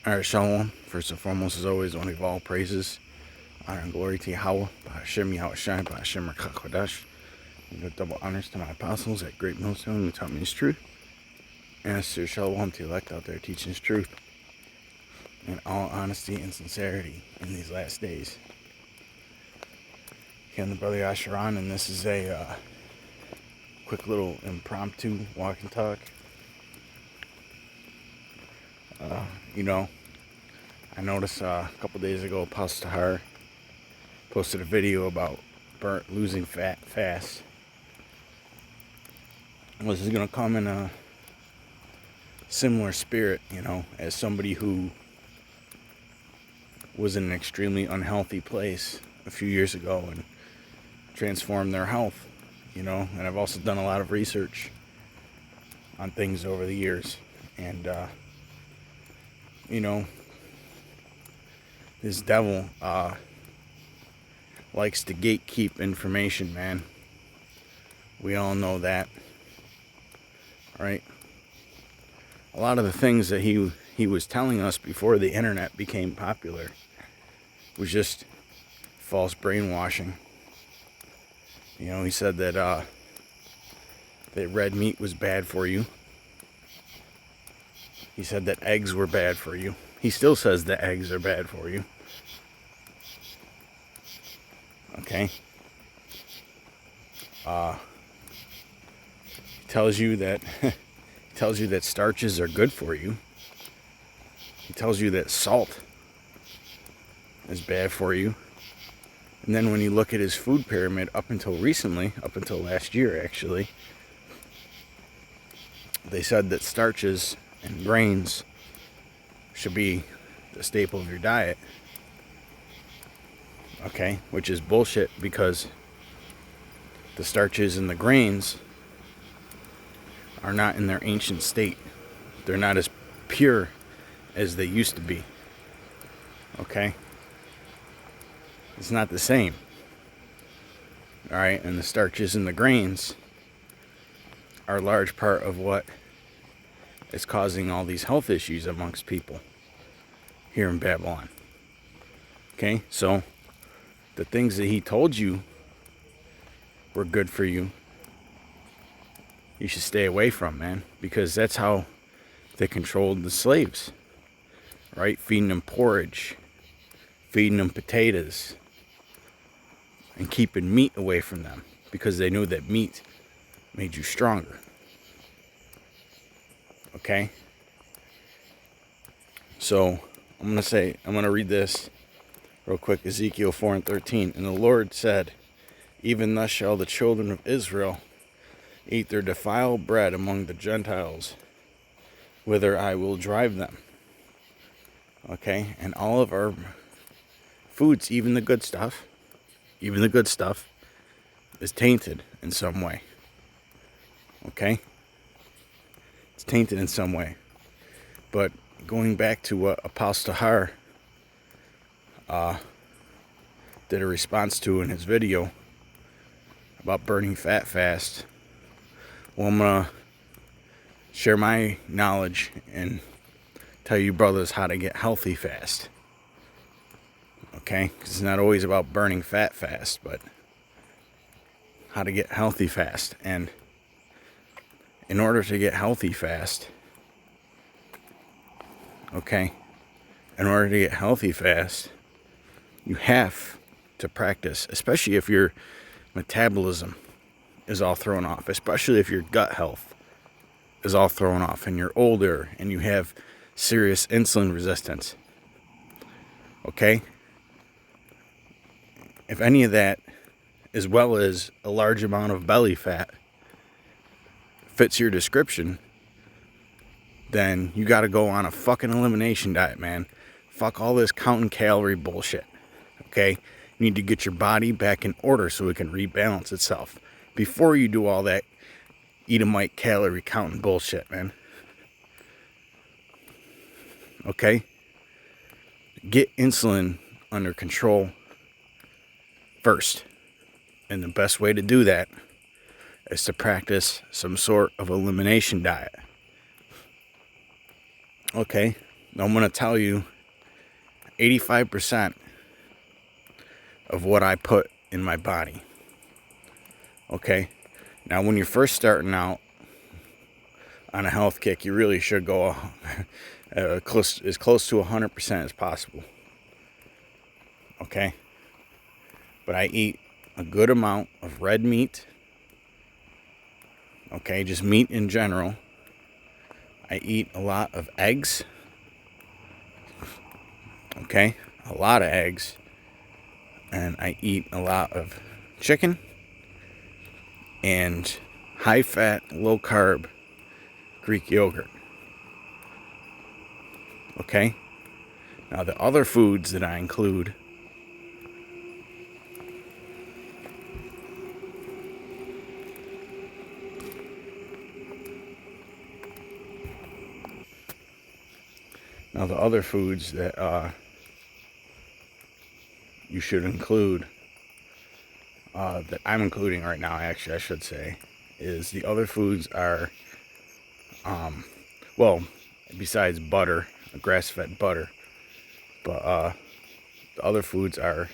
Alright, Shalom. First and foremost, as always, only of all praises, honor and glory to Yahweh, Ba'Hashem Yahushai, Ba'Hashem Rakakwadash. And give double honors to my apostles at Great Millstone who taught me his truth. And as to Shalom, to the elect out there teaching his truth in all honesty and sincerity in these last days. Okay, I'm the brother Asheron, and this is a quick little impromptu walk and talk. I noticed a couple days ago, Apostle Tahar posted a video about losing fat fast. Well, this is going to come in a similar spirit, as somebody who was in an extremely unhealthy place a few years ago and transformed their health, and I've also done a lot of research on things over the years. And, this devil likes to gatekeep information, man. We all know that, right? A lot of the things that he was telling us before the internet became popular was just false brainwashing. He said that red meat was bad for you. He said that eggs were bad for you. He still says that eggs are bad for you. Okay. He tells you that starches are good for you. He tells you that salt is bad for you. And then when you look at his food pyramid up until last year actually, they said that starches and grains should be the staple of your diet. Okay, which is bullshit, because the starches and the grains are not in their ancient state. They're not as pure as they used to be. Okay? It's not the same. Alright, and the starches and the grains are a large part of what is causing all these health issues amongst people here in Babylon. Okay, so the things that he told you were good for you, you should stay away from, man, because that's how they controlled the slaves, right? Feeding them porridge, feeding them potatoes, and keeping meat away from them, because they knew that meat made you stronger. Okay? So, I'm going to read this real quick, Ezekiel 4:13. And the Lord said, even thus shall the children of Israel eat their defiled bread among the Gentiles, whither I will drive them. Okay? And all of our foods, even the good stuff, is tainted in some way. Okay? It's tainted in some way. But going back to what Apostle Tahar did a response to in his video about burning fat fast, well, I'm going to share my knowledge and tell you brothers how to get healthy fast. Okay? Because it's not always about burning fat fast, but how to get healthy fast. And in order to get healthy fast, you have to practice, especially if your metabolism is all thrown off, especially if your gut health is all thrown off and you're older and you have serious insulin resistance. Okay? If any of that, as well as a large amount of belly fat, fits your description, then you got to go on a fucking elimination diet, man. Fuck all this counting calorie bullshit. Okay? You need to get your body back in order so it can rebalance itself. Before you do all that Edomite calorie counting bullshit, man. Okay? Get insulin under control first. And the best way to do that is to practice some sort of elimination diet. Okay? I'm going to tell you 85% of what I put in my body. Okay? Now, when you're first starting out on a health kick, you really should go as close to 100% as possible. Okay? But I eat a good amount of red meat. Okay? Just meat in general. I eat a lot of eggs. Okay? A lot of eggs. And I eat a lot of chicken. And high fat, low carb Greek yogurt. Okay? Now the other foods that I include that you should include, that I'm including right now, actually I should say, is the other foods are, well, besides butter, grass-fed butter, but the other foods are,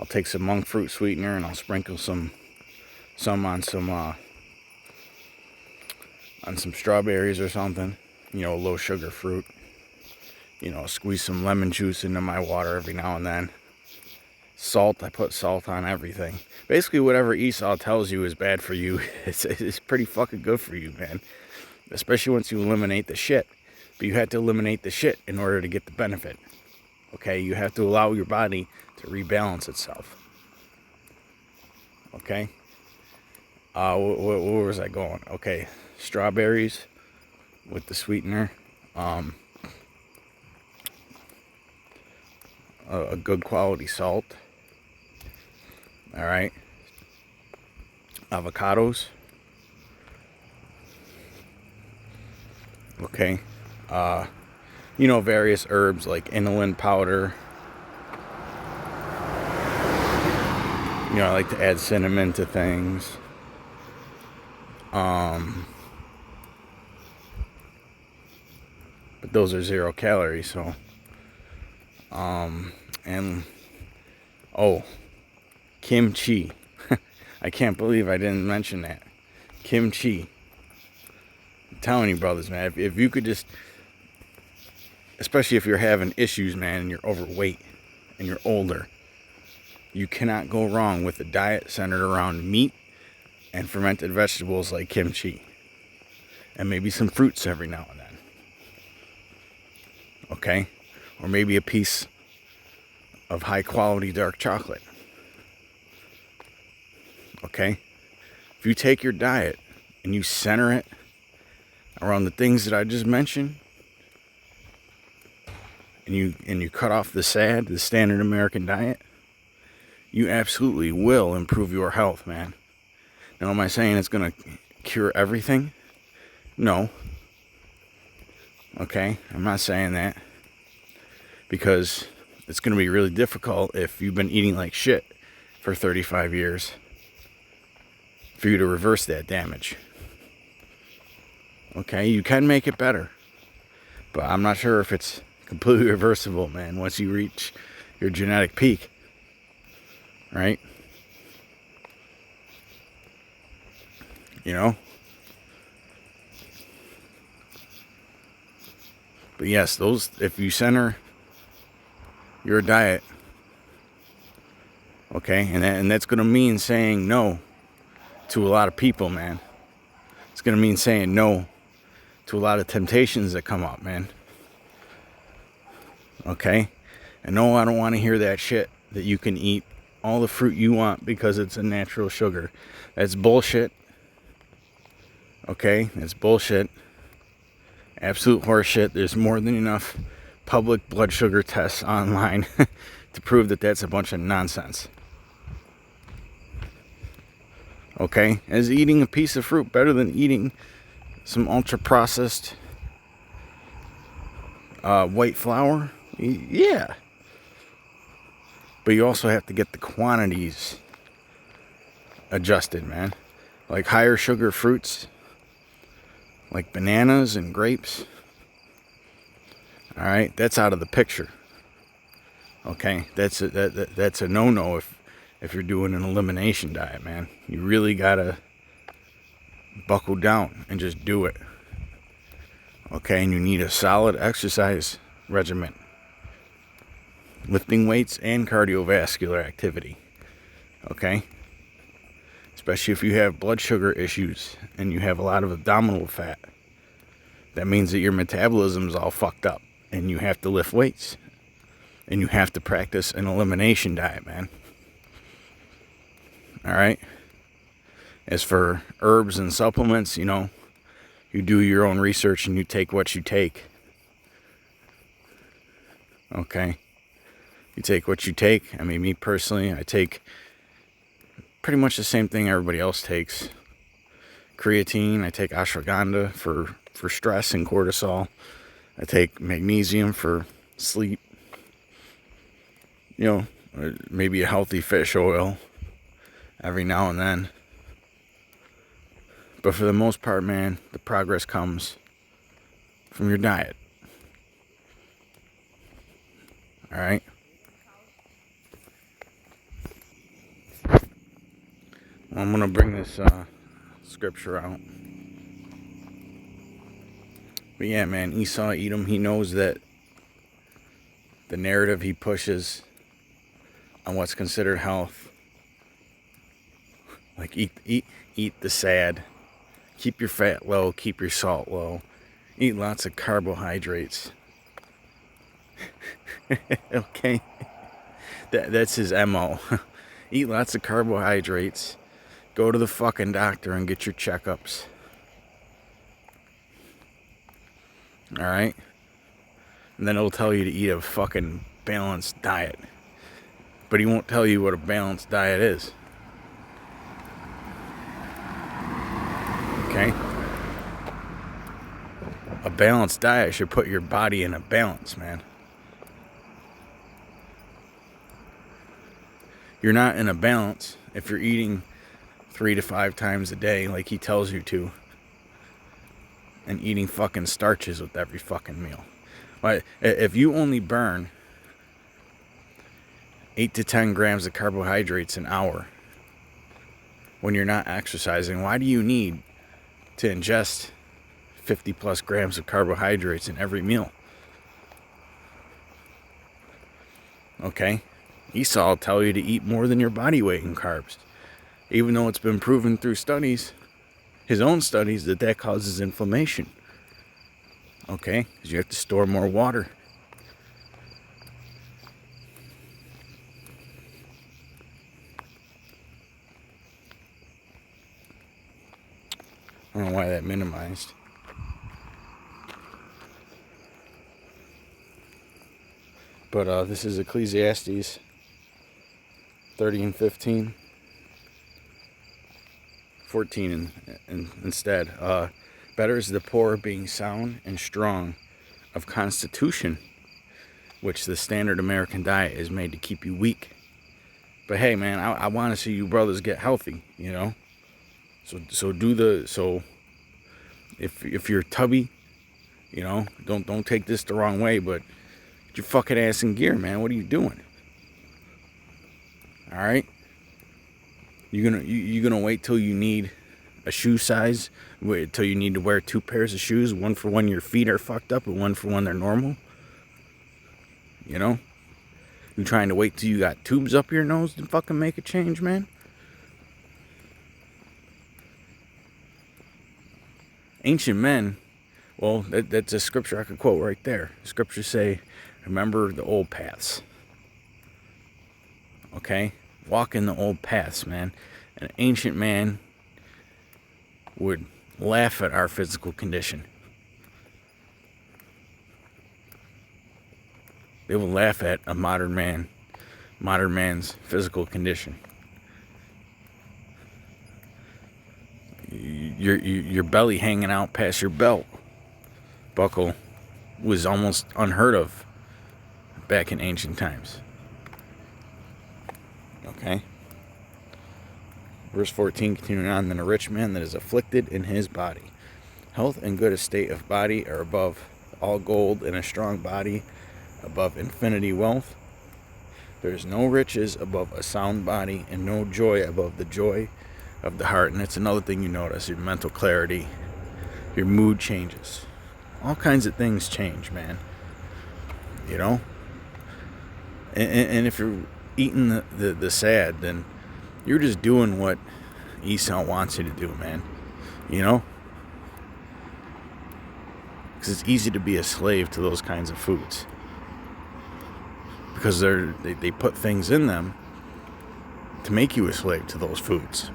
I'll take some monk fruit sweetener and I'll sprinkle some on some strawberries or something, low sugar fruit. Squeeze some lemon juice into my water every now and then. Salt, I put salt on everything. Basically, whatever Esau tells you is bad for you, it's pretty fucking good for you, man. Especially once you eliminate the shit. But you have to eliminate the shit in order to get the benefit. Okay, you have to allow your body to rebalance itself. Okay? Where was I going? Okay, strawberries with the sweetener. A good quality salt. All right. Avocados. Okay. Various herbs like inulin powder. I like to add cinnamon to things. But those are 0 calories, so. Kimchi. I can't believe I didn't mention that. Kimchi. I'm telling you, brothers, man, if you could just, especially if you're having issues, man, and you're overweight and you're older, you cannot go wrong with a diet centered around meat and fermented vegetables like kimchi. And maybe some fruits every now and then. Okay? Or maybe a piece of high quality dark chocolate. Okay? If you take your diet and you center it around the things that I just mentioned, and you cut off the standard American diet, you absolutely will improve your health, man. Now, am I saying it's going to cure everything? No. Okay? I'm not saying that. Because it's going to be really difficult if you've been eating like shit for 35 years for you to reverse that damage. Okay? You can make it better. But I'm not sure if it's completely reversible, man, once you reach your genetic peak. Right? But yes, if you center your diet, okay, and that's going to mean saying no to a lot of people, man. It's going to mean saying no to a lot of temptations that come up, man. Okay? And no, I don't want to hear that shit that you can eat all the fruit you want because it's a natural sugar. That's bullshit. Okay? That's bullshit. Absolute horseshit. There's more than enough public blood sugar tests online to prove that that's a bunch of nonsense. Okay? Is eating a piece of fruit better than eating some ultra-processed white flour? Yeah. But you also have to get the quantities adjusted, man. Like higher sugar fruits, like bananas and grapes, All right, that's out of the picture. Okay, that's a no-no if you're doing an elimination diet, man. You really gotta buckle down and just do it. Okay, and you need a solid exercise regimen, lifting weights and cardiovascular activity. Okay, especially if you have blood sugar issues and you have a lot of abdominal fat. That means that your metabolism is all fucked up and you have to lift weights and you have to practice an elimination diet, man. All right. As for herbs and supplements, you know, you do your own research and you take what you take. Okay. You take what you take. I mean, me personally, I take pretty much the same thing everybody else takes. Creatine, I take ashwagandha for stress and cortisol. I take magnesium for sleep. You know, maybe a healthy fish oil every now and then. But for the most part, man, the progress comes from your diet. All right? Well, I'm going to bring this scripture out. But yeah, man, Esau Edom, he knows that the narrative he pushes on what's considered health, like eat the sad, keep your fat low, keep your salt low, eat lots of carbohydrates. Okay, that's his MO. Eat lots of carbohydrates, go to the fucking doctor and get your checkups. All right, and then it'll tell you to eat a fucking balanced diet, but he won't tell you what a balanced diet is. Okay? A balanced diet should put your body in a balance, man. You're not in a balance if you're eating 3 to 5 times a day like he tells you to, and eating fucking starches with every fucking meal. But if you only burn 8 to 10 grams of carbohydrates an hour when you're not exercising, why do you need to ingest 50 plus grams of carbohydrates in every meal? Okay? Esau will tell you to eat more than your body weight in carbs, even though it's been proven through studies, his own studies, that causes inflammation. Okay? Because you have to store more water. I don't know why that minimized. But this is Ecclesiastes 30 and 15. 14 instead. Better is the poor being sound and strong of constitution, which the standard American diet is made to keep you weak. But hey, man, I want to see you brothers get healthy, you know? So if you're tubby, you know, don't take this the wrong way, but get your fucking ass in gear, man. What are you doing? All right? You gonna wait till you need a shoe size? Wait till you need to wear 2 pairs of shoes, one for when your feet are fucked up and one for when they're normal? You know? You trying to wait till you got tubes up your nose to fucking make a change, man? Ancient men, well, that's a scripture I could quote right there. Scriptures say, remember the old paths. Okay? Walk in the old paths, man. An ancient man would laugh at our physical condition. They would laugh at a modern man's physical condition. Your belly hanging out past your belt buckle was almost unheard of back in ancient times. Okay? Verse 14, continuing on, then a rich man that is afflicted in his body. Health and good estate of body are above all gold and a strong body above infinity wealth. There is no riches above a sound body, and no joy above the joy of the heart. And it's another thing you notice: your mental clarity, your mood changes. All kinds of things change, man. You know? And if you're eating the sad, then you're just doing what Esau wants you to do, man. You know? Because it's easy to be a slave to those kinds of foods. Because they put things in them to make you a slave to those foods.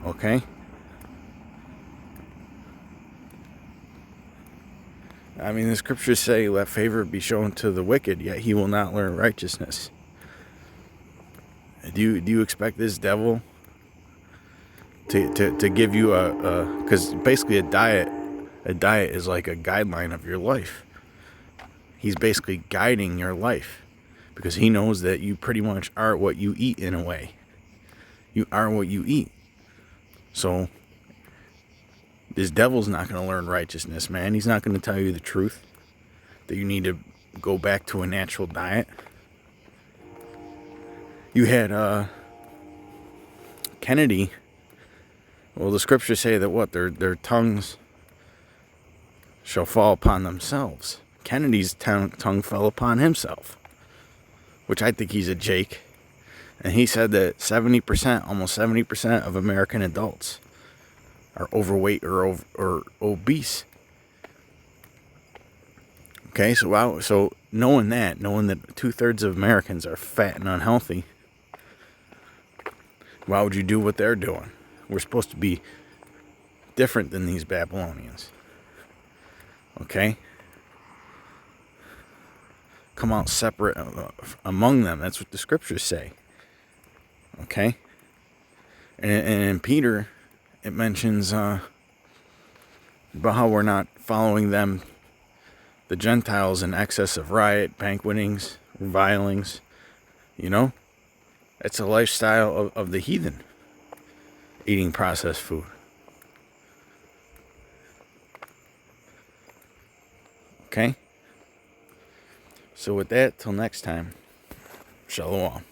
Okay? I mean, the scriptures say, let favor be shown to the wicked, yet he will not learn righteousness. Do you expect this devil to give you because basically a diet is like a guideline of your life. He's basically guiding your life because he knows that you pretty much are what you eat in a way. You are what you eat. So this devil's not going to learn righteousness, man. He's not going to tell you the truth, that you need to go back to a natural diet. You had Kennedy. Well, the scriptures say that what? Their tongues shall fall upon themselves. Kennedy's tongue fell upon himself, which I think he's a Jake. And he said that 70%, almost 70% of American adults are overweight or obese. Okay, so knowing that 2/3 of Americans are fat and unhealthy, why would you do what they're doing? We're supposed to be different than these Babylonians. Okay? Come out separate among them. That's what the scriptures say. Okay? And in Peter, it mentions about how we're not following them, the Gentiles, in excess of riot, banquetings, revilings. You know? It's a lifestyle of the heathen, eating processed food. Okay? So with that, till next time, shalom.